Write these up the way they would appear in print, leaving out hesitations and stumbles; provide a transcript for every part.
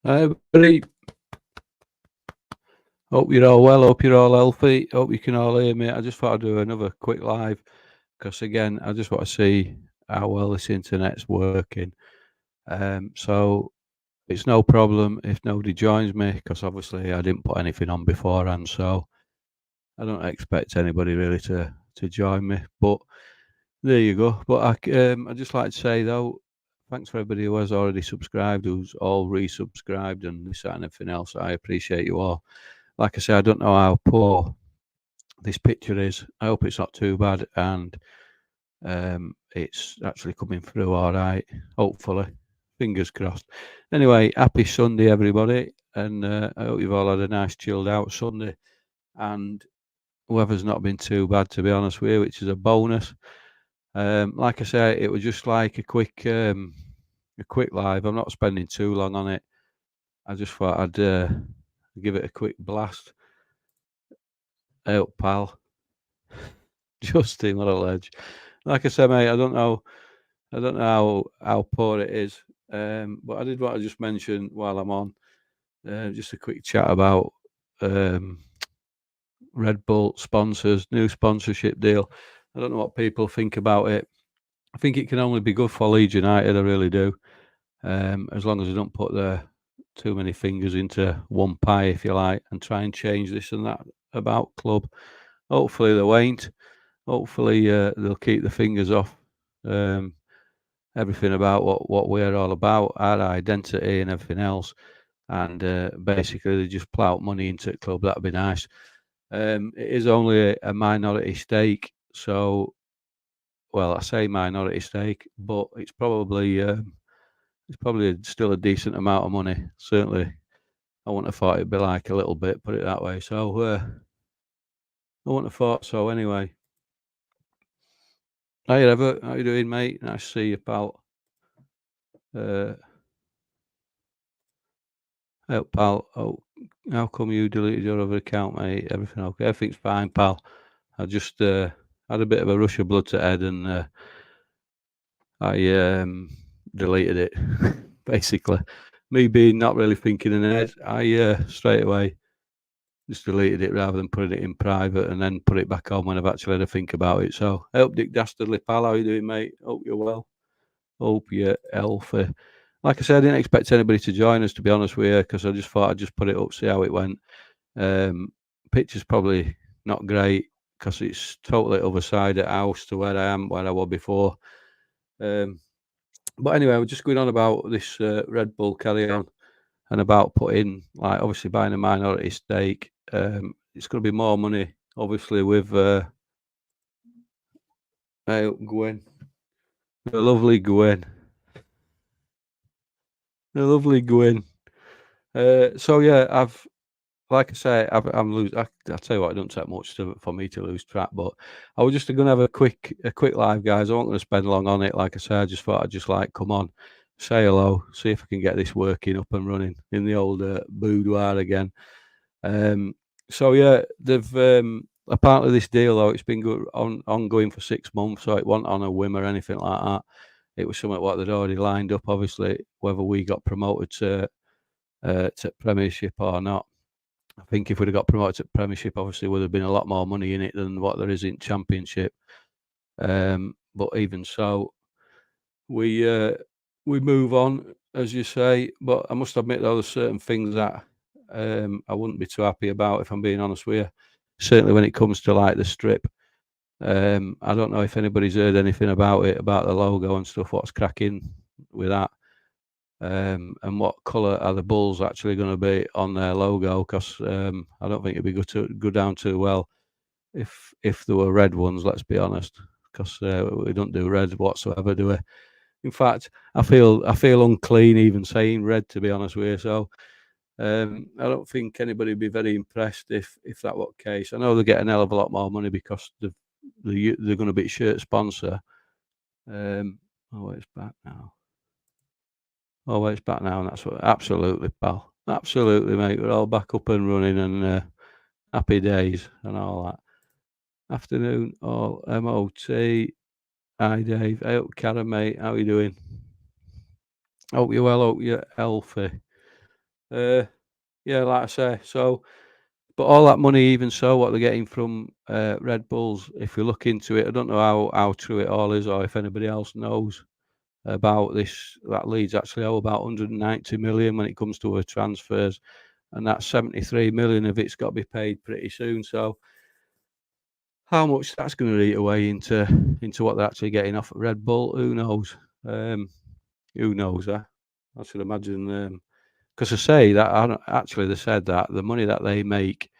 Hi, everybody. Hope you're all well. Hope you're all healthy. Hope you can all hear me. I just thought I'd do another quick live because, again, I just want to see how well this internet's working. So it's no problem if nobody joins me because obviously I didn't put anything on beforehand. So I don't expect anybody really to join me. But there you go. But I'd just like to say, though, thanks for everybody who has already subscribed, who's all resubscribed and this, that, and everything else. I appreciate you all. Like I say, I don't know how poor this picture is. I hope it's not too bad, and it's actually coming through all right. Hopefully, fingers crossed. Anyway, happy Sunday, everybody, and I hope you've all had a nice chilled out Sunday, and weather's not been too bad, to be honest with you, which is a bonus. Like I say, it was just like a quick live. I'm not spending too long on it. I just thought I'd give it a quick blast. Hey up, pal. Justin, what a ledge. Like I said, mate, I don't know how poor it is. But I did want to just mention while I'm on, just a quick chat about Red Bull sponsors, new sponsorship deal. I don't know what people think about it. I think it can only be good for Leeds United, I really do. As long as they don't put too many fingers into one pie, if you like, and try and change this and that about club. Hopefully they won't. Hopefully they'll keep the fingers off everything about what we're all about, our identity and everything else, and basically they just plout money into the club. That'd be nice. It is only a minority stake, so I say minority stake, but it's probably still a decent amount of money. Certainly, I wouldn't have thought it'd be like a little bit, put it that way. So I wouldn't have thought so anyway. Hey, Ever, how you doing, mate? Nice to see you, pal. Hey, pal. Oh, how come you deleted your other account, mate? Everything okay? Everything's fine, pal. I just had a bit of a rush of blood to head, and I deleted it. Basically, me being not really thinking in head, I straight away just deleted it rather than putting it in private and then put it back on when I've actually had to think about it. So, I hope Dick Dastardly, pal, how you doing, mate? Hope you're well. Hope you're healthy. Like I said, I didn't expect anybody to join us, to be honest with you, because I just thought I'd just put it up, see how it went. Picture's probably not great because it's totally other side of the house to where I was before. But anyway, we're just going on about this Red Bull carry on and about putting, like, obviously buying a minority stake. It's going to be more money, obviously, with Gwen, the lovely Gwen. So yeah, like I say, I'm losing. I tell you what, it don't take much for me to lose track. But I was just going to have a quick live, guys. I wasn't going to spend long on it. Like I say, I just thought I'd just like come on, say hello, see if I can get this working up and running in the old boudoir again. So yeah, they've apparently this deal though, it's been ongoing for 6 months, so it wasn't on a whim or anything like that. It was something what they'd already lined up. Obviously, whether we got promoted to Premiership or not. I think if we'd have got promoted to Premiership, obviously would have been a lot more money in it than what there is in Championship. But even so, we move on, as you say. But I must admit, though, there's certain things that I wouldn't be too happy about, if I'm being honest with you. Certainly when it comes to like the strip. I don't know if anybody's heard anything about it, about the logo and stuff. What's cracking with that? And what colour are the Bulls actually going to be on their logo? Because I don't think it'd be good to go down too well if there were red ones. Let's be honest, because we don't do red whatsoever, do we? In fact, I feel unclean even saying red, to be honest with you. So I don't think anybody would be very impressed if that were the case. I know they get an hell of a lot more money because they're going to be a shirt sponsor. It's back now. It's back now, and that's what. Absolutely, pal. Absolutely, mate. We're all back up and running, and happy days and all that. Afternoon, all MOT. Hi, Dave. Hey, Karen, mate. How you doing? Hope you're well. Hope you're healthy. Yeah, like I say, so but all that money, even so, what they're getting from Red Bulls, if you look into it, I don't know how true it all is, or if anybody else knows about this. That Leeds actually owe about 190 million when it comes to her transfers, and that 73 million of it's got to be paid pretty soon. So, how much that's going to eat away into what they're actually getting off at Red Bull, who knows? Who knows? I should imagine. Because I say that actually they said that the money that they make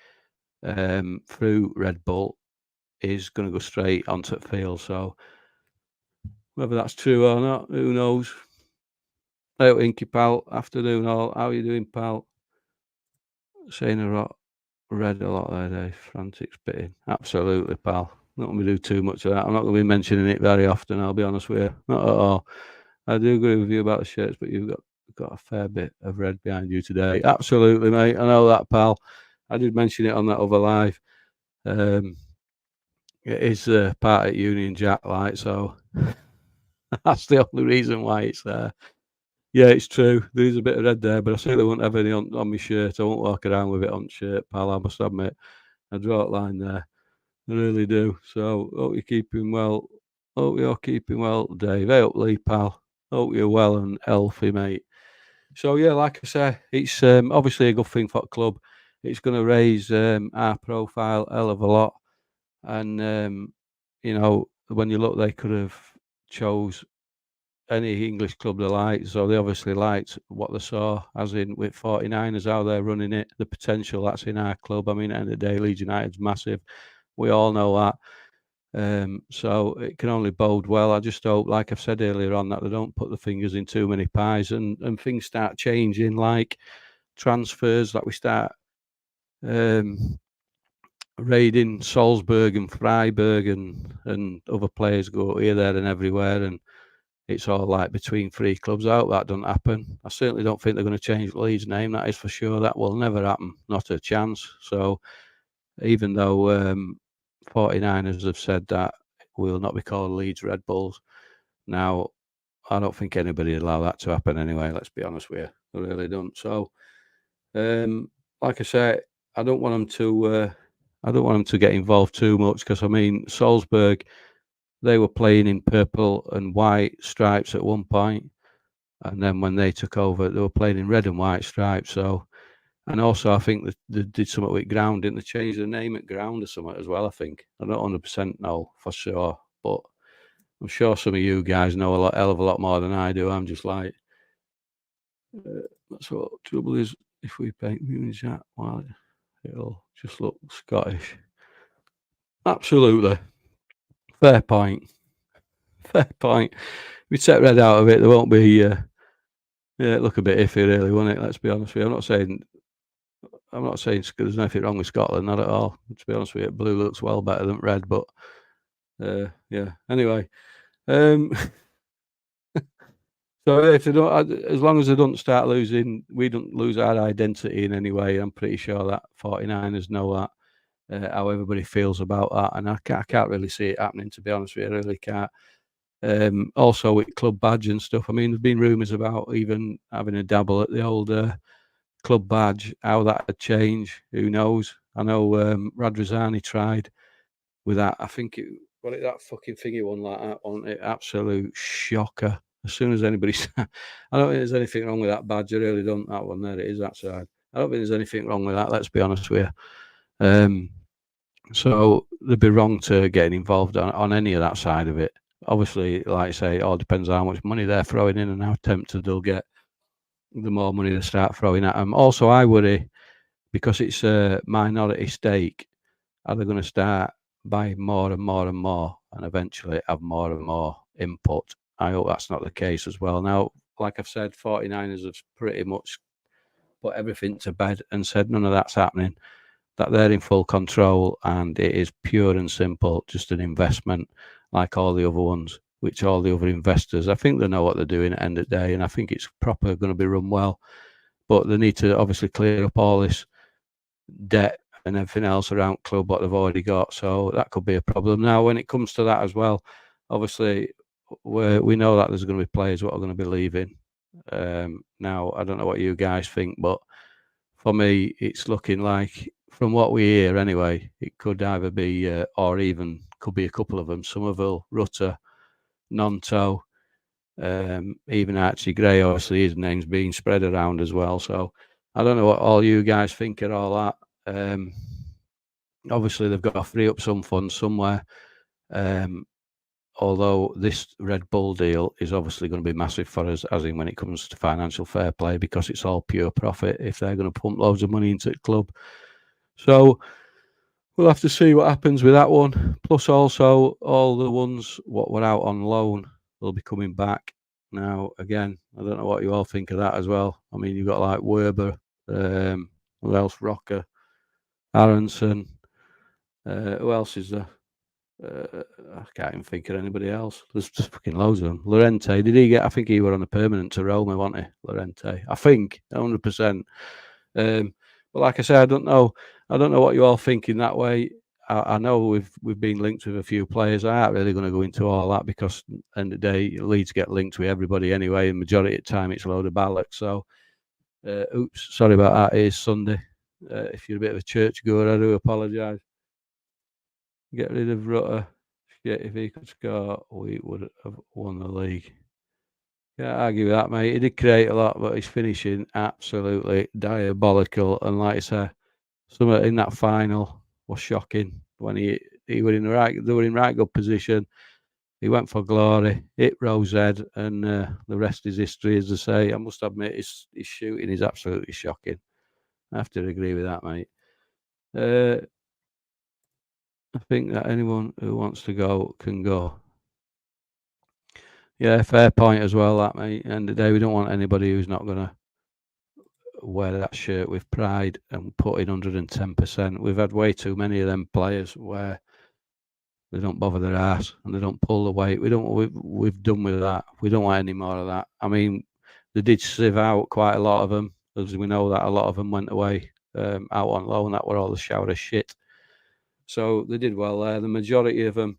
through Red Bull is going to go straight onto the field. So whether that's true or not, who knows? Hey, Inky pal, afternoon all. How are you doing, pal? Saying a lot, read a lot there, Dave. Frantic spitting. Absolutely, pal. Not going to do too much of that. I'm not going to be mentioning it very often. I'll be honest with you. Not at all. I do agree with you about the shirts, but you've got a fair bit of red behind you today. Absolutely, mate. I know that, pal. I did mention it on that other live. It is part at Union Jack light, so that's the only reason why it's there. Yeah, it's true. There is a bit of red there, but I certainly won't have any on my shirt. I won't walk around with it on the shirt, pal. I must admit. I draw a line there. I really do. So, hope you're keeping well. Hope you're keeping well, Dave. Hey up, Lee, pal. Hope you're well and healthy, mate. So, yeah, like I say, it's obviously a good thing for the club. It's going to raise our profile a hell of a lot. And, you know, when you look, they could have chose any English club they liked. So they obviously liked what they saw, as in with 49ers, how they're running it, the potential that's in our club. I mean, at the end of the day, Leeds United's massive. We all know that. So it can only bode well. I just hope, like I've said earlier on, that they don't put the fingers in too many pies and things start changing, like transfers, that we start raiding Salzburg and Freiburg and other players go here, there and everywhere, and it's all like between three clubs. I hope that doesn't happen. I certainly don't think they're going to change Leeds' name. That is for sure. That will never happen. Not a chance. So even though 49ers have said that we'll not be called Leeds Red Bulls, now I don't think anybody would allow that to happen anyway. Let's be honest with you. I really don't. So, like I say, I don't want them to. I don't want them to get involved too much because I mean Salzburg, they were playing in purple and white stripes at one point, and then when they took over, they were playing in red and white stripes. So, and also I think they did something with ground, didn't they? Change the name at ground or something as well. I think I don't 100% know for sure, but I'm sure some of you guys know a hell of a lot more than I do. I'm just like, that's what trouble is. If we paint Union Jack, well, it'll just look Scottish. Absolutely. Fair point. Fair point. If we take red out of it, there won't be. Yeah, look a bit iffy, really, won't it? Let's be honest with you. I'm not saying there's nothing wrong with Scotland, not at all. To be honest with you, blue looks well better than red, but yeah. Anyway, so if they don't, as long as they don't start losing, we don't lose our identity in any way. I'm pretty sure that 49ers know that, how everybody feels about that, and I can't really see it happening. To be honest with you, I really can't. Also with club badge and stuff. I mean, there's been rumours about even having a dabble at the old club badge. How that would change, who knows? I know Radrazani tried with that. I think that fucking thingy one like that, wasn't it? Absolute shocker. As soon as anybody, I don't think there's anything wrong with that badge. I really don't. That one there, it is that side. I don't think there's anything wrong with that. Let's be honest with you. So they'd be wrong to get involved on any of that side of it. Obviously, like I say, it all depends on how much money they're throwing in and how tempted they'll get. The more money they start throwing at them. Also, I worry because it's a minority stake. Are they going to start buying more and more and more, and eventually have more and more input? I hope that's not the case as well. Now, like I've said, 49ers have pretty much put everything to bed and said none of that's happening, that they're in full control and it is pure and simple, just an investment like all the other ones, which all the other investors, I think they know what they're doing at the end of the day, and I think it's proper going to be run well. But they need to obviously clear up all this debt and everything else around club what they've already got. So that could be a problem. Now, when it comes to that as well, obviously we know that there's going to be players what are going to be leaving. Now, I don't know what you guys think, but for me, it's looking like, from what we hear anyway, it could either be, or even could be a couple of them, Somerville, Rutter, Nonto, even Archie Gray. Obviously, his name's being spread around as well. So I don't know what all you guys think of all that. Obviously, they've got to free up some funds somewhere. Although this Red Bull deal is obviously going to be massive for us, as in when it comes to financial fair play, because it's all pure profit if they're going to pump loads of money into the club. So we'll have to see what happens with that one. Plus, also, all the ones what were out on loan will be coming back. Now, again, I don't know what you all think of that as well. I mean, you've got like Werber, who else? Rocker, Aronson. Who else is there? I can't even think of anybody else. There's just fucking loads of them. Llorente, did he get? I think he were on a permanent to Roma, wasn't he? Llorente, I think, 100%. But like I said, I don't know what you all think in that way. I know we've been linked with a few players. I aren't really going to go into all that because at the end of the day, Leeds get linked with everybody anyway, and majority of the time it's a load of bollocks. So, oops, sorry about that. It is Sunday. If you're a bit of a churchgoer, I do apologise. Get rid of Rutter. Shit, if he could score, we would have won the league. Can't argue with that, mate. He did create a lot, but his finishing absolutely diabolical. And like I say, some in that final was shocking when he were in right good position. He went for glory, hit Rose head, and the rest is history, as I say. I must admit, his shooting is absolutely shocking. I have to agree with that, mate. I think that anyone who wants to go can go. Yeah, fair point as well, that, mate. End of the day, we don't want anybody who's not going to wear that shirt with pride and put in 110%. We've had way too many of them players where they don't bother their ass and they don't pull the weight. We've done with that. We don't want any more of that. I mean, they did sieve out quite a lot of them, as we know that a lot of them went away out on loan. That were all the shower of shit. So they did well there. The majority of them,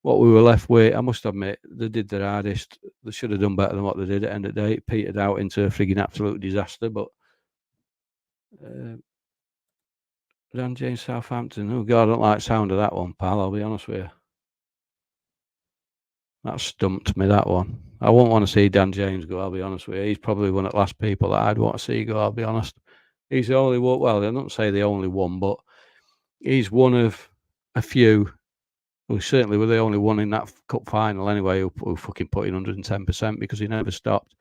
what we were left with, I must admit, they did their hardest. They should have done better than what they did at the end of the day. It petered out into a frigging absolute disaster. But Dan James, Southampton. Oh, God, I don't like the sound of that one, pal. I'll be honest with you. That stumped me, that one. I won't want to see Dan James go, I'll be honest with you. He's probably one of the last people that I'd want to see go, I'll be honest. He's the only one, well, I don't say the only one, but he's one of a few. We certainly were the only one in that cup final anyway who fucking put in 110% because he never stopped.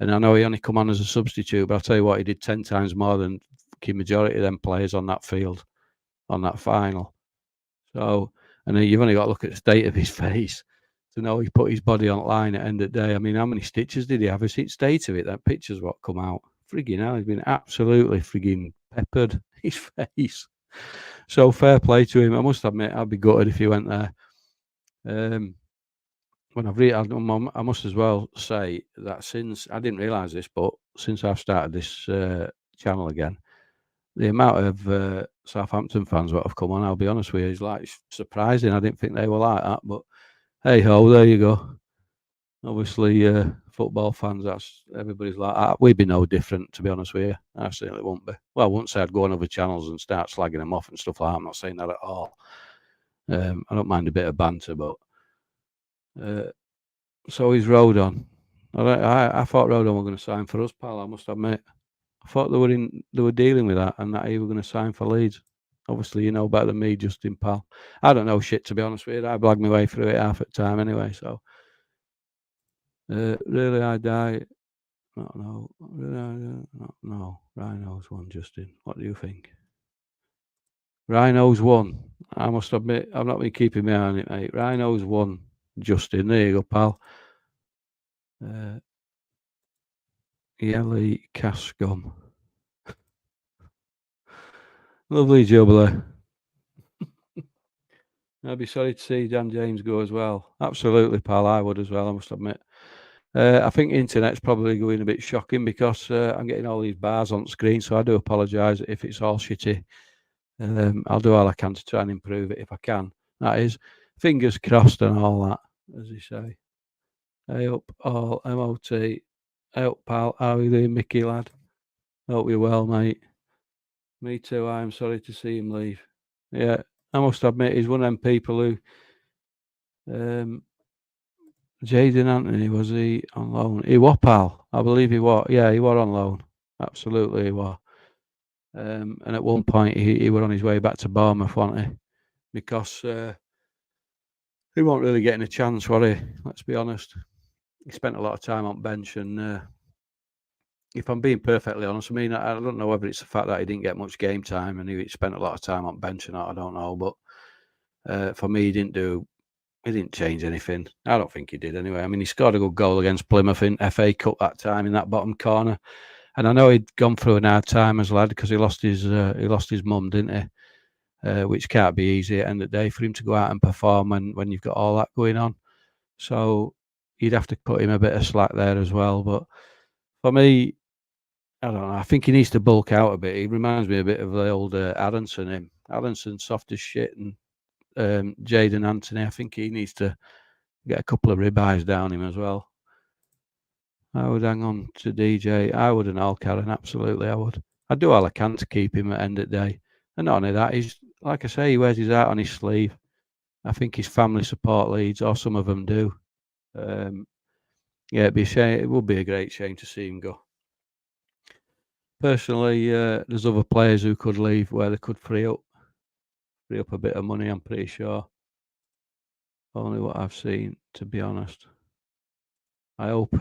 And I know he only come on as a substitute, but I'll tell you what, he did 10 times more than the majority of them players on that field, on that final. So, and then you've only got to look at the state of his face to know he put his body on line at the end of the day. I mean, how many stitches did he have? A state of it, that picture's what come out. Frigging hell, he's been absolutely frigging peppered, his face. So fair play to him. I must admit, I'd be gutted if he went there. When I must as well say that since, I didn't realise this, but since I've started this channel again, the amount of Southampton fans that have come on, I'll be honest with you, is like surprising. I didn't think they were like that, but hey ho, there you go. Obviously, football fans, that's everybody's like that. We'd be no different, to be honest with you. I certainly won't be. Well, I wouldn't say I'd go on other channels and start slagging them off and stuff like that. I'm not saying that at all. I don't mind a bit of banter, but so he's Rodon. I thought Rodon were going to sign for us, pal. I must admit. I thought they were dealing with that and that he were going to sign for Leeds. Obviously, you know better than me, Justin, pal. I don't know shit, to be honest with you. I blagged my way through it half at time anyway. So, really, I die. No. Rhinos won, Justin. What do you think? Rhinos won. I must admit, I've not been keeping my eye on it, mate. Rhinos won, Justin. There you go, pal. Yelly Cascom. Lovely jubilee. I'd be sorry to see Dan James go as well. Absolutely, pal. I would as well, I must admit. I think internet's probably going a bit shocking because I'm getting all these bars on screen, so I do apologise if it's all shitty. I'll do all I can to try and improve it if I can. That is, fingers crossed and all that, as you say. Hey up, all MOT. Hey up, pal. How are you doing, Mickey, lad? Hope you're well, mate. Me too. I'm sorry to see him leave. Yeah, I must admit, he's one of them people who. Jaden Anthony, was he on loan? He was, pal. I believe he was. Yeah, he was on loan. Absolutely, he was. And at one point, he was on his way back to Bournemouth, wasn't he? Because he wasn't really getting a chance, was he? Let's be honest. He spent a lot of time on bench, and if I'm being perfectly honest, I mean, I don't know whether it's the fact that he didn't get much game time and he spent a lot of time on bench or not. I don't know, but for me, he didn't change anything. I don't think he did anyway. I mean, he scored a good goal against Plymouth in FA Cup that time in that bottom corner, and I know he'd gone through an hard time as a lad because he lost his mum, didn't he? Which can't be easy at the end of the day for him to go out and perform when you've got all that going on. So you'd have to cut him a bit of slack there as well. But for me, I don't know. I think he needs to bulk out a bit. He reminds me a bit of the old Aronson. Aronson soft as shit, and Jaden Anthony. I think he needs to get a couple of ribeyes down him as well. I would hang on to DJ. I would and all Karen. Absolutely, I would. I'd do all I can to keep him at the end of the day. And not only that, he's like I say, he wears his heart on his sleeve. I think his family support Leeds, or some of them do. Yeah, it'd be a shame. It would be a great shame to see him go. Personally, there's other players who could leave where they could free up a bit of money. I'm pretty sure. Only what I've seen, to be honest. I hope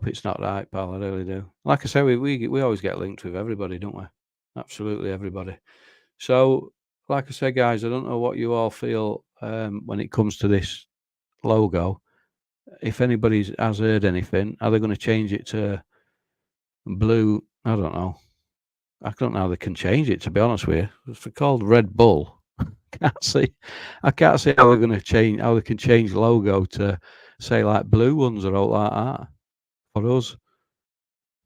it's not right, pal. I really do. Like I say, we always get linked with everybody, don't we? Absolutely everybody. So, like I say, guys, I don't know what you all feel when it comes to this logo. If anybody has heard anything, are they going to change it to blue? I don't know. I don't know how they can change it, to be honest with you. It's called Red Bull. I can't see how they're going to change, how they can change logo to say like blue ones or all like that for us.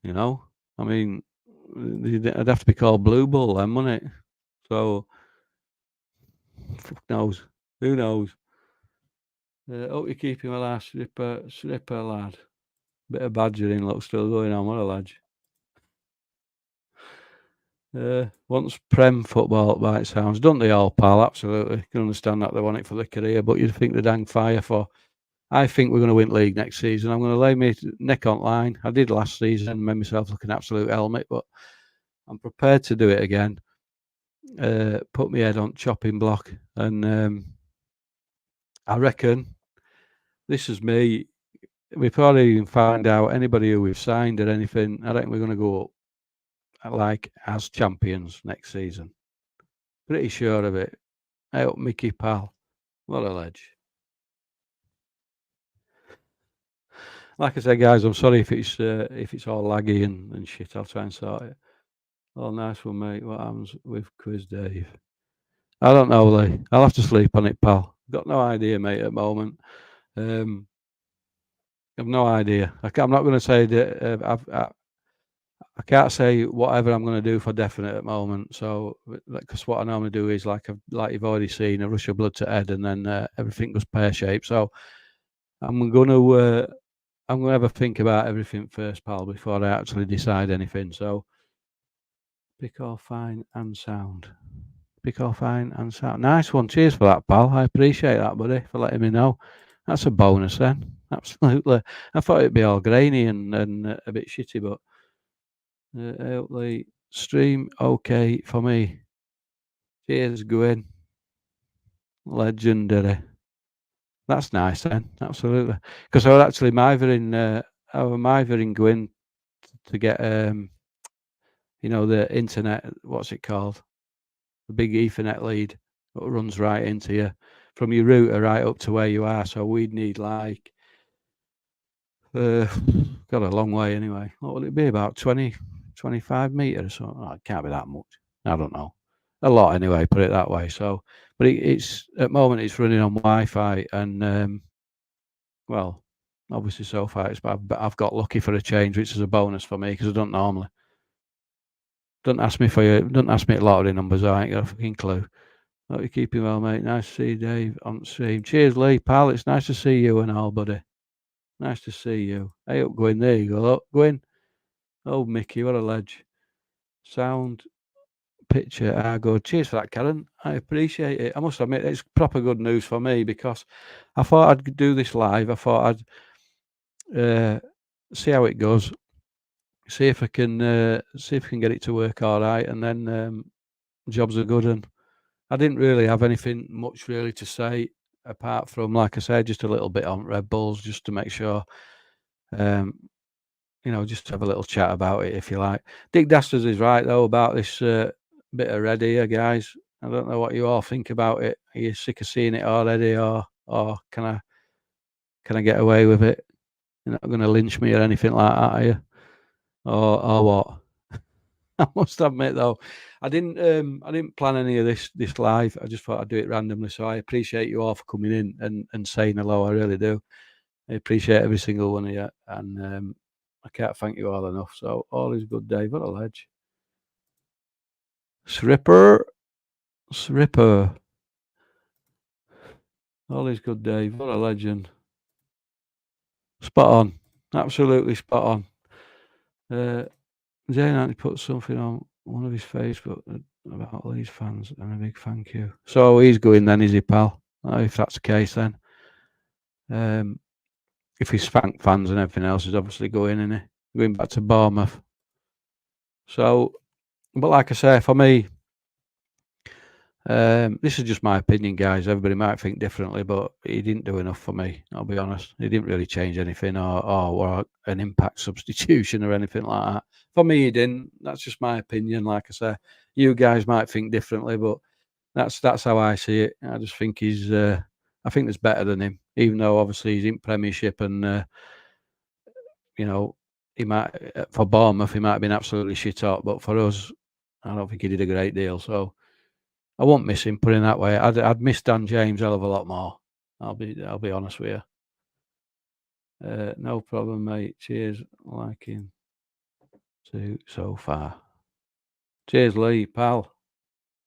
You know, I mean, it'd have to be called Blue Bull then, wouldn't it? So, fuck knows. Who knows? Hope you're keeping well, last slipper lad. Bit of badgering look still going on. What a lad. Wants Prem football by it sounds. Don't they all, pal? Absolutely. Can understand that they want it for their career, but you'd think they'd hang fire for. I think we're going to win league next season. I'm going to lay my neck on line. I did last season, made myself look an absolute helmet, but I'm prepared to do it again. Put my head on chopping block, and I reckon this is me. Before I even find out anybody who we've signed or anything, I reckon we're going to go up like as champions next season. Pretty sure of it. Hey up, Mickey, pal. What a ledge. Like I said, guys, I'm sorry if it's all laggy and shit. I'll try and sort it. Oh, nice one, mate. What happens with Quiz Dave? I don't know, Lee. I'll have to sleep on it, pal. Got no idea, mate, at the moment. I've no idea. I'm not going to say that. I can't say whatever I'm going to do for definite at the moment. So, because what I normally do is like you've already seen, a rush of blood to head, and then everything goes pear shaped. So, I'm going to have a think about everything first, pal, before I actually decide anything. So, pick all fine and sound. Pick all fine and sound. Nice one. Cheers for that, pal. I appreciate that, buddy, for letting me know. That's a bonus then. Absolutely. I thought it'd be all grainy and a bit shitty, but hopefully stream okay for me. Cheers, Gwen. Legendary. That's nice then. Absolutely. Because I was actually mithering Gwyn to get the internet, what's it called? The big Ethernet lead that runs right into you from your router right up to where you are. So we'd need like got a long way anyway. What would it be? About 20, 25 meters? Oh, it can't be that much. I don't know. A lot anyway, put it that way. So, but it's at the moment it's running on Wi-Fi, and well, obviously so far I've got lucky for a change, which is a bonus for me because I don't normally. Don't ask me lottery numbers. I ain't got a fucking clue. Hope you're keeping well, mate. Nice to see you, Dave, on stream. Cheers, Lee, pal. It's nice to see you and all, buddy. Nice to see you. Hey up, Gwyn. There you go. Look, Gwyn. Oh, Mickey, what a ledge. Sound picture. Good. Cheers for that, Karen. I appreciate it. I must admit, it's proper good news for me because I thought I'd do this live. I thought I'd see how it goes, see if I can get it to work all right, and then jobs are good. And I didn't really have anything much really to say apart from, like I said, just a little bit on Red Bulls, just to make sure. Just have a little chat about it, if you like. Dick Dasters is right, though, about this bit of red here, guys. I don't know what you all think about it. Are you sick of seeing it already, or can I get away with it? You're not going to lynch me or anything like that, are you? Or what? I must admit, though, I didn't plan any of this live. I just thought I'd do it randomly. So I appreciate you all for coming in and saying hello. I really do. I appreciate every single one of you, and I can't thank you all enough. So all is good, Dave. What a ledge. Sripper. All is good, Dave. What a legend. Spot on. Absolutely spot on. Jay put something on one of his Facebook about Leeds fans, and a big thank you. So he's going then, is he, pal? If that's the case, then. If he's fans and everything else is obviously going, isn't he? Going back to Bournemouth. So, but like I say, for me, this is just my opinion, guys. Everybody might think differently, but he didn't do enough for me. I'll be honest. He didn't really change anything, or an impact substitution or anything like that. For me, he didn't. That's just my opinion. Like I say, you guys might think differently, but that's how I see it. I just think I think there's better than him, even though obviously he's in Premiership, and he might, for Bournemouth, he might have been absolutely shit hot, but for us, I don't think he did a great deal. So I won't miss him, put it that way. I'd miss Dan James a hell of a lot more. I'll be honest with you. No problem, mate. Cheers, liking to so far. Cheers, Lee, pal.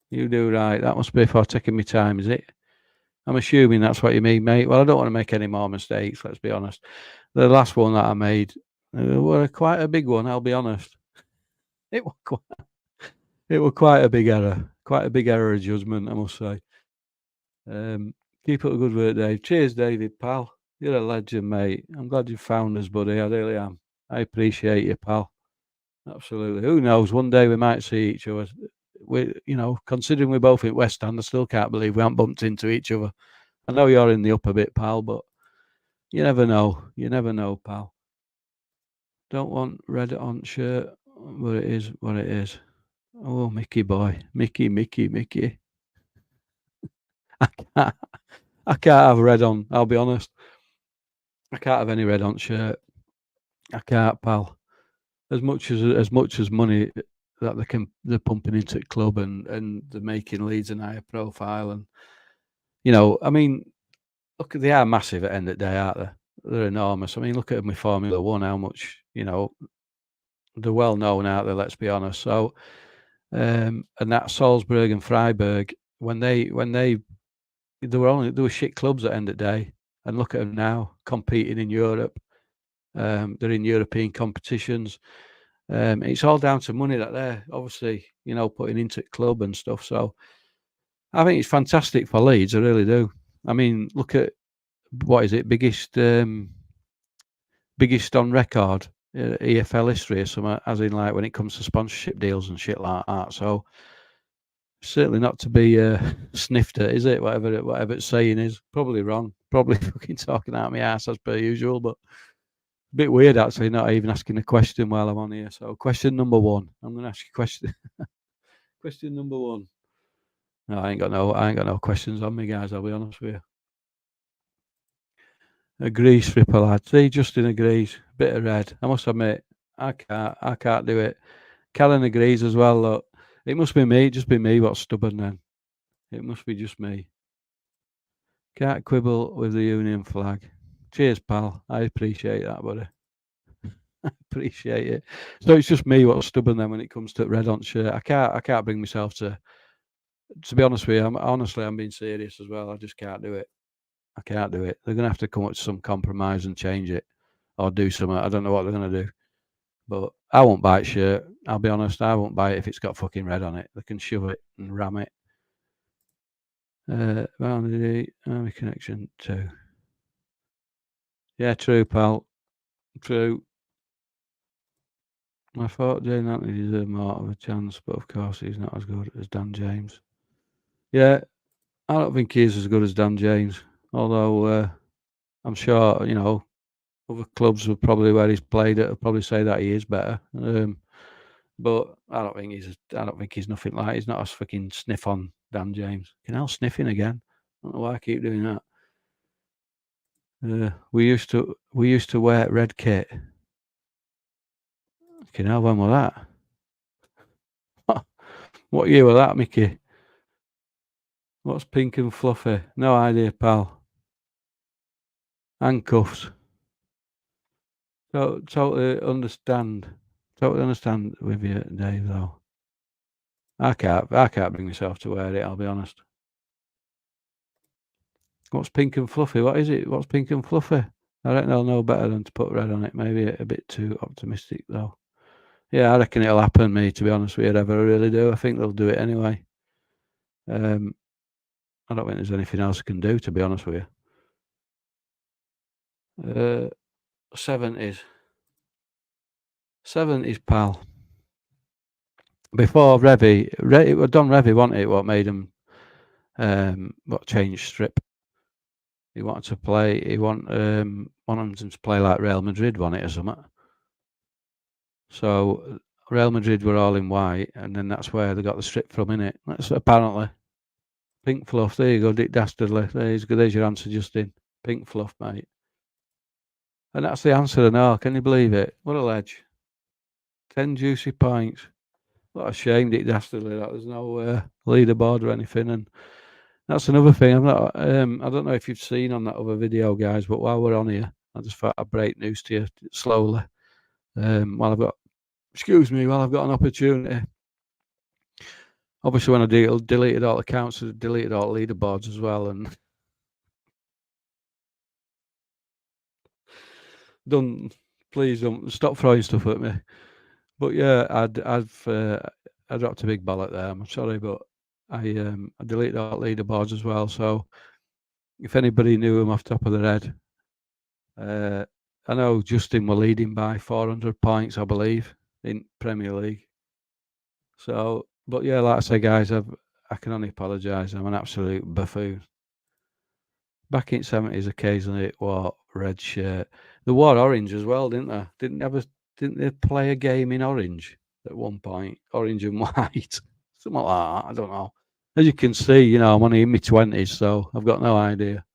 You do right. That must be for taking me time, is it? I'm assuming that's what you mean, mate. Well, I don't want to make any more mistakes, let's be honest. The last one that I made was quite a big one, I'll be honest. It was quite a big error. Quite a big error of judgment, I must say. Keep up the good work, Dave. Cheers, David, pal. You're a legend, mate. I'm glad you found us, buddy. I really am. I appreciate you, pal. Absolutely. Who knows? One day we might see each other. Considering we're both at West Ham, I still can't believe we haven't bumped into each other. I know you're in the upper bit, pal, but you never know. You never know, pal. Don't want red on shirt, but it is what it is. Oh, Mickey boy. Mickey. I can't have red on, I'll be honest. I can't have any red on shirt. I can't, pal. As much as money that they're pumping into the club, and they're making Leeds an higher profile, and I mean, look, they are massive at the end of the day, aren't they? They're enormous. I mean, look at them with Formula One, how much, they're well known out there, let's be honest. So and that Salzburg and Freiburg, when they were shit clubs at the end of the day, and look at them now competing in Europe. They're in European competitions. It's all down to money that they're obviously, putting into the club and stuff. So I think it's fantastic for Leeds. I really do. I mean, look at, what is it, biggest on record EFL history or something, as in like when it comes to sponsorship deals and shit like that. So certainly not to be sniffed at, is it? Whatever it's saying is probably wrong. Probably fucking talking out my ass as per usual, but a bit weird actually, not even asking a question while I'm on here. So question number one. I'm gonna ask you question. Question number one. No, I ain't got no questions on me, guys. I'll be honest with you. Agrees, Ripper lad. See, Justin agrees. Bit of red. I must admit, I can't do it. Callan agrees as well. Look, it must be me. Just be me. What's stubborn then? It must be just me. Can't quibble with the Union flag. Cheers, pal. I appreciate that, buddy. I appreciate it. So it's just me what's stubborn then when it comes to red on shirt. I can't bring myself to be honest with you. I'm being serious as well. I just can't do it. I can't do it. They're gonna have to come up with some compromise and change it, or do something. I don't know what they're gonna do, but I won't buy a shirt. I'll be honest. I won't buy it if it's got fucking red on it. They can shove it and ram it. Army connection 2. Yeah, true, pal. True. I thought Jane Anthony deserved more of a chance, but of course he's not as good as Dan James. Yeah, I don't think he's as good as Dan James. Although I'm sure, you know, other clubs would probably where he's played it would probably say that he is better. But I don't think he's nothing like. He's not a fucking sniff on Dan James. You know, sniffing again. I don't know why I keep doing that. We used to wear red kit. You know, when was that? What year was that, Mickey? What's pink and fluffy? No idea, pal. Handcuffs. Totally understand with you, Dave. Though I can't bring myself to wear it. I'll be honest. What's pink and fluffy? What is it? What's pink and fluffy? I reckon they'll know better than to put red on it. Maybe a bit too optimistic, though. Yeah, I reckon it'll happen, me, to be honest with you. I really do. I think they'll do it anyway. I don't think there's anything else I can do, to be honest with you. 70s. 70s, pal. Before Revy, it was Don Revy, wasn't it, what made him what changed strip. He wanted to play, wanted them to play like Real Madrid, wasn't it, or something? So Real Madrid were all in white, and then that's where they got the strip from, innit? That's apparently. Pink fluff, there you go, Dick Dastardly. There's your answer, Justin. Pink fluff, mate. And that's the answer, I know. Can you believe it? What a ledge. 10 juicy points. What a shame, Dick Dastardly, that there's no leaderboard or anything. And that's another thing. I'm not. I don't know if you've seen on that other video, guys. But while we're on here, I just thought I'd break news to you slowly. While I've got an opportunity. Obviously, when I deleted all accounts, I deleted all leaderboards as well, and please don't stop throwing stuff at me. But yeah, I dropped a big bollock there. I'm sorry, but I deleted all leaderboards as well. So if anybody knew them off the top of their head, I know Justin were leading by 400 points, I believe, in Premier League. So, but yeah, like I say, guys, I can only apologise. I'm an absolute buffoon. Back in 70s, occasionally it wore red shirt. They wore orange as well, didn't they? Didn't they play a game in orange at one point? Orange and white, something like that. I don't know. As you can see, you know, I'm only in my 20s, so I've got no idea.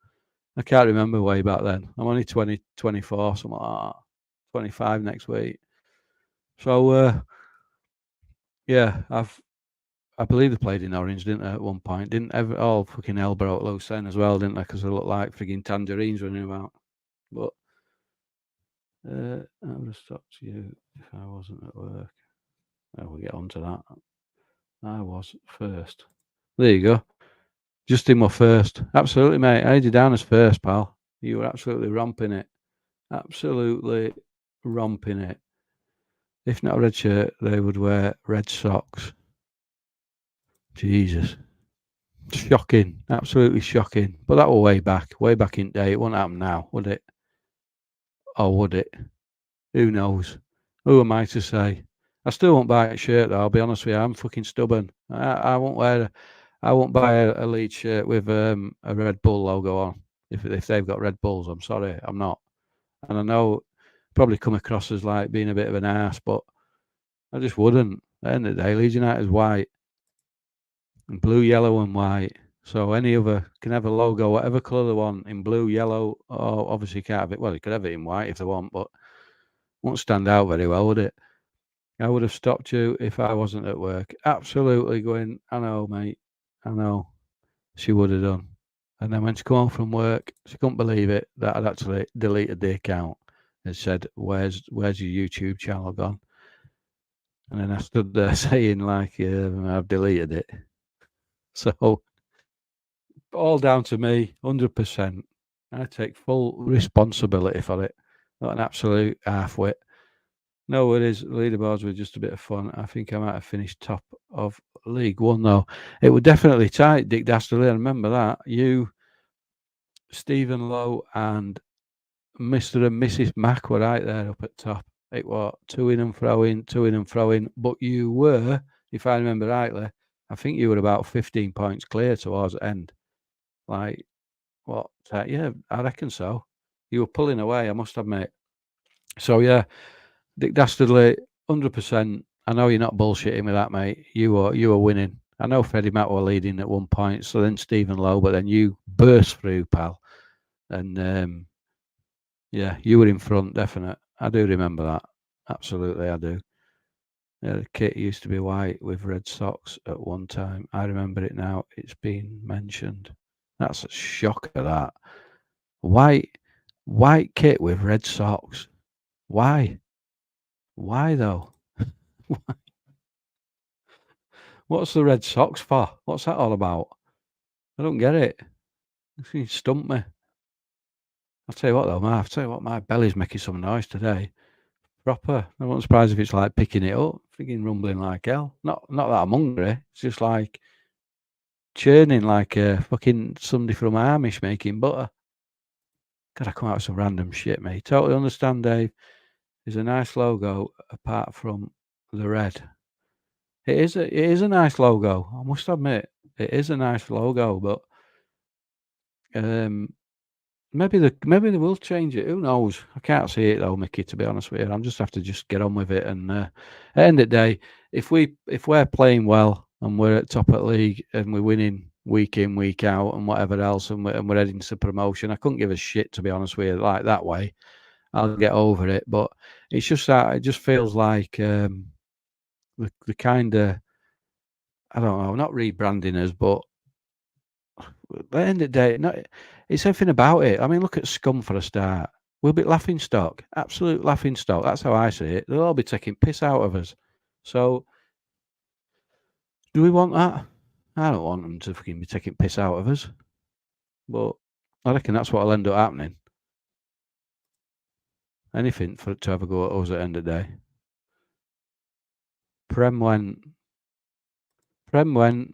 I can't remember way back then. I'm only 24, something like that. 25 next week. So, yeah, I believe they played in orange, didn't they, at one point? Didn't ever all fucking hell broke loose then as well, didn't they? Because they looked like frigging tangerines running about. But I would have stopped you if I wasn't at work. We'll get on to that. I was first. There you go. Justin was first. Absolutely, mate. I had you down as first, pal. You were absolutely romping it. Absolutely romping it. If not a red shirt, they would wear red socks. Jesus. Shocking. Absolutely shocking. But that was way back in day. It won't happen now, would it? Or would it? Who knows? Who am I to say? I still won't buy a shirt though, I'll be honest with you. I'm fucking stubborn. I won't buy a Leeds shirt with a Red Bull logo on. If they've got Red Bulls, I'm sorry, I'm not. And I know probably come across as like being a bit of an ass, but I just wouldn't. At the end of the day, Leeds United's white. And blue, yellow and white. So any other can have a logo, whatever colour they want, in blue, yellow, or obviously can't have it. Well, you could have it in white if they want, but won't stand out very well, would it? I would have stopped you if I wasn't at work. Absolutely going, I know, mate. I know. She would have done. And then when she come home from work, she couldn't believe it that I'd actually deleted the account and said, Where's your YouTube channel gone? And then I stood there saying, like, I've deleted it. So all down to me, 100%. I take full responsibility for it. Not an absolute half-wit. No, it is. Leaderboards were just a bit of fun. I think I might have finished top of League One, though. It was definitely tight, Dick Dastardly. I remember that. You, Stephen Lowe, and Mr. and Mrs. Mack were right there up at top. It was to in and fro in, to in and fro in. But you were, if I remember rightly, I think you were about 15 points clear towards the end. Like, what? Yeah, I reckon so. You were pulling away, I must admit. So, yeah, Dick Dastardly, 100%. I know you're not bullshitting with that, mate. You were winning. I know Freddie Mac were leading at one point, so then Stephen Lowe, but then you burst through, pal. And yeah, you were in front, definite. I do remember that. Absolutely, I do. Yeah, the kit used to be white with red socks at one time. I remember it now. It's been mentioned. That's a shocker, that. White kit with red socks. Why? Why, though? What's the red socks for? What's that all about? I don't get it. You stumped me. I'll tell you what, though, my belly's making some noise today. Proper. I wasn't surprised if it's like picking it up, freaking rumbling like hell. Not that I'm hungry. It's just like churning like a fucking somebody from Amish making butter. God, I come out with some random shit, mate. Totally understand, Dave. There's a nice logo apart from the red. It is a nice logo. I must admit, it is a nice logo, but maybe they will change it. Who knows? I can't see it though, Mickey. To be honest with you, I'm just have to just get on with it. And at the end of the day, if we're playing well and we're at top of the league and we're winning week in week out and whatever else, and we're heading to promotion, I couldn't give a shit, to be honest with you. Like that way, I'll get over it. But it's just that it just feels like the kind of, I don't know, not rebranding us, but at the end of the day, it's everything about it. I mean, look at Scum for a start. We'll be laughing stock, absolute laughing stock. That's how I see it. They'll all be taking piss out of us. So, do we want that? I don't want them to fucking be taking piss out of us. But I reckon that's what'll end up happening. Anything for it to have a go at us at the end of the day. Prem went,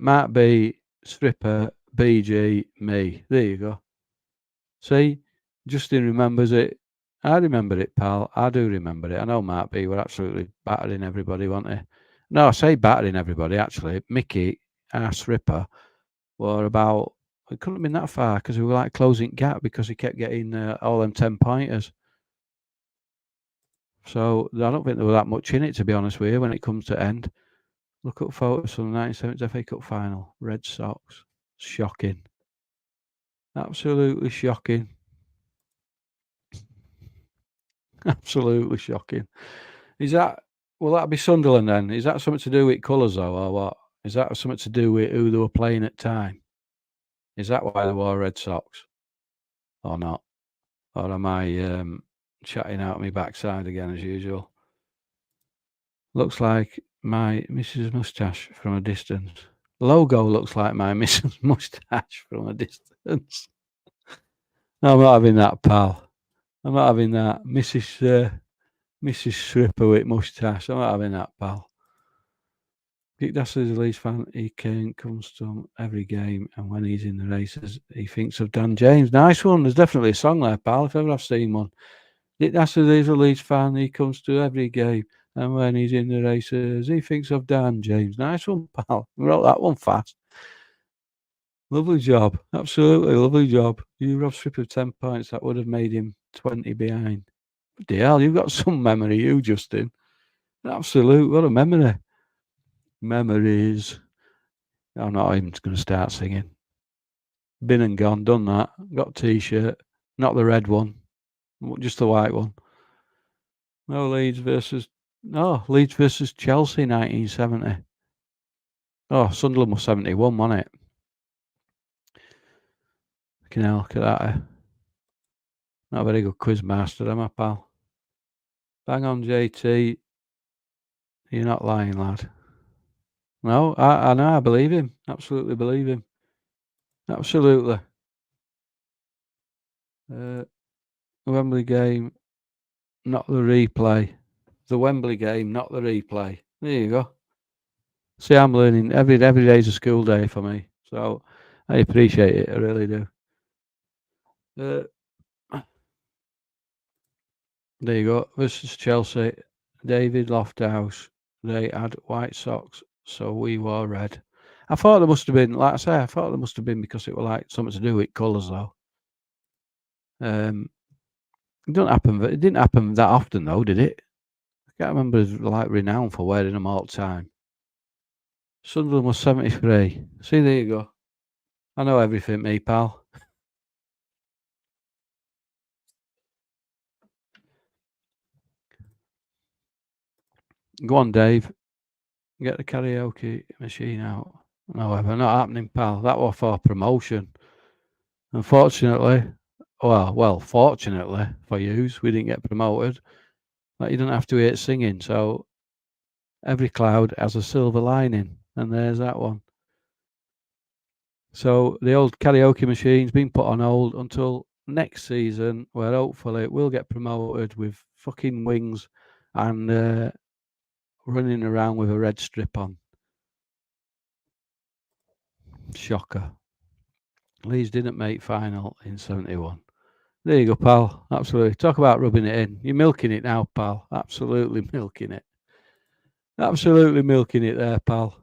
Matt B, Stripper, BG, me. There you go. See, Justin remembers it. I remember it, pal. I do remember it. I know Mark B were absolutely battering everybody, weren't he? No, I say battering everybody, actually. Mickey, Ass Ripper, were about, it couldn't have been that far because we were like closing gap because he kept getting all them 10-pointers. So I don't think there was that much in it, to be honest with you, when it comes to end. Look up photos from the 1970s FA Cup final. Red Sox. Shocking. Absolutely shocking. Absolutely shocking. Will that be Sunderland then? Is that something to do with colours though, or what? Is that something to do with who they were playing at time? Is that why they wore Red Sox? Or not? Or am I chatting out my backside again as usual? Looks like my Mrs. Moustache from a distance. Logo looks like my Mrs. Moustache from a distance. No, I'm not having that, pal. I'm not having that. Mrs. Stripper with moustache. I'm not having that, pal. Dick Dastardly's a Leeds fan. He comes to every game, and when he's in the races, he thinks of Dan James. Nice one. There's definitely a song there, pal, if ever I've seen one. Dick Dastardly's a Leeds fan. He comes to every game, and when he's in the races, he thinks of Dan James. Nice one, pal. We wrote that one fast. Lovely job. Absolutely lovely job. You robbed Strip of 10 points. That would have made him 20 behind. Bloody hell, you've got some memory, you, Justin. Absolute. What a memory. Memories. I'm not even going to start singing. Been and gone, done that. Got T-shirt. Not the red one. Just the white one. Leeds versus Chelsea 1970. Oh, Sunderland was 71, wasn't it? Fucking hell, look at that. Not a very good quiz master, am I, pal? Bang on, JT. You're not lying, lad. No, I know, I believe him. Absolutely believe him. Absolutely. Wembley game, not the replay. The Wembley game, not the replay. There you go. See, I'm learning every day's a school day for me. So I appreciate it. I really do. There you go. Versus Chelsea. David Lofthouse. They had white socks, so we wore red. I thought there must have been, like I say, I thought there must have been because it was like something to do with colours, though. It didn't happen that often, though, did it? I can't remember like renowned for wearing them all the time. Sunderland was 73. See, there you go. I know everything, me pal. Go on, Dave. Get the karaoke machine out. However, not happening, pal. That was for promotion. Unfortunately, fortunately for yous, we didn't get promoted. Like, you don't have to hate singing, so every cloud has a silver lining, and there's that one. So the old karaoke machine's been put on hold until next season, where hopefully we'll get promoted with fucking wings and running around with a red strip on. Shocker. Leeds didn't make final in 71. There you go, pal. Absolutely. Talk about rubbing it in. You're milking it now, pal. Absolutely milking it. Absolutely milking it there, pal.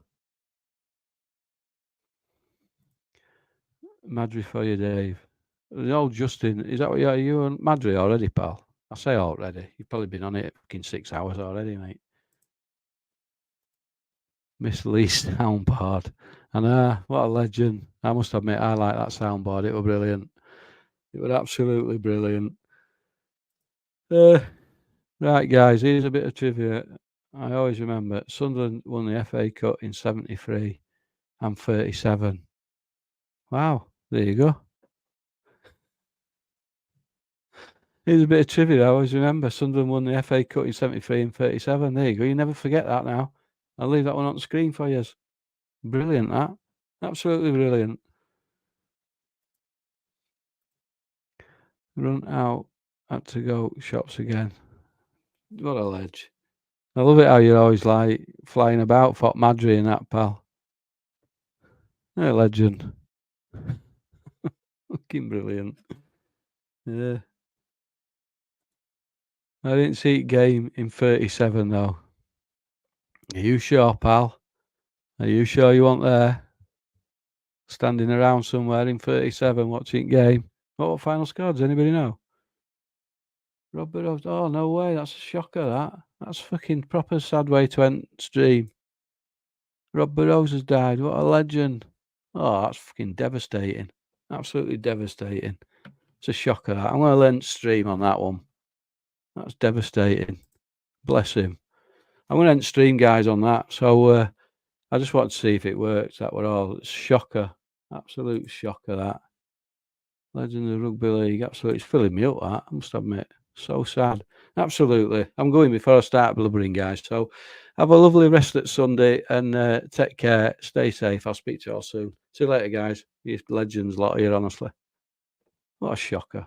Madry for you, Dave. The old Justin, is that what you on Madry already, pal? I say already. You've probably been on it fucking 6 hours already, mate. Miss Lee's soundboard. And what a legend. I must admit, I like that soundboard. It was brilliant. It was absolutely brilliant. Right, guys, here's a bit of trivia. I always remember Sunderland won the FA Cup in 73 and 37. Wow, there you go. Here's a bit of trivia. I always remember Sunderland won the FA Cup in 73 and 37. There you go. You never forget that now. I'll leave that one on the screen for you. Brilliant, that. Absolutely brilliant. Run out, had to go shops again. What a ledge. I love it how you're always like flying about Fort Madry and that, pal. A legend. Fucking brilliant. Yeah. I didn't see it game in 37 though. Are you sure, pal? Are you sure you weren't there? Standing around somewhere in 37 watching game. What final score? Does anybody know? Rob Burrows. Oh, no way. That's a shocker, that. That's fucking proper sad way to end stream. Rob Burrows has died. What a legend. Oh, that's fucking devastating. Absolutely devastating. It's a shocker, that. I'm going to end stream on that one. That's devastating. Bless him. I'm going to end stream, guys, on that. So I just wanted to see if it works. That were all. It's shocker. Absolute shocker, that. Legend of the Rugby League. Absolutely. It's filling me up, that. I must admit. So sad. Absolutely. I'm going before I start blubbering, guys. So have a lovely rest at Sunday and take care. Stay safe. I'll speak to you all soon. See you later, guys. You legends, lot of you, honestly. What a shocker.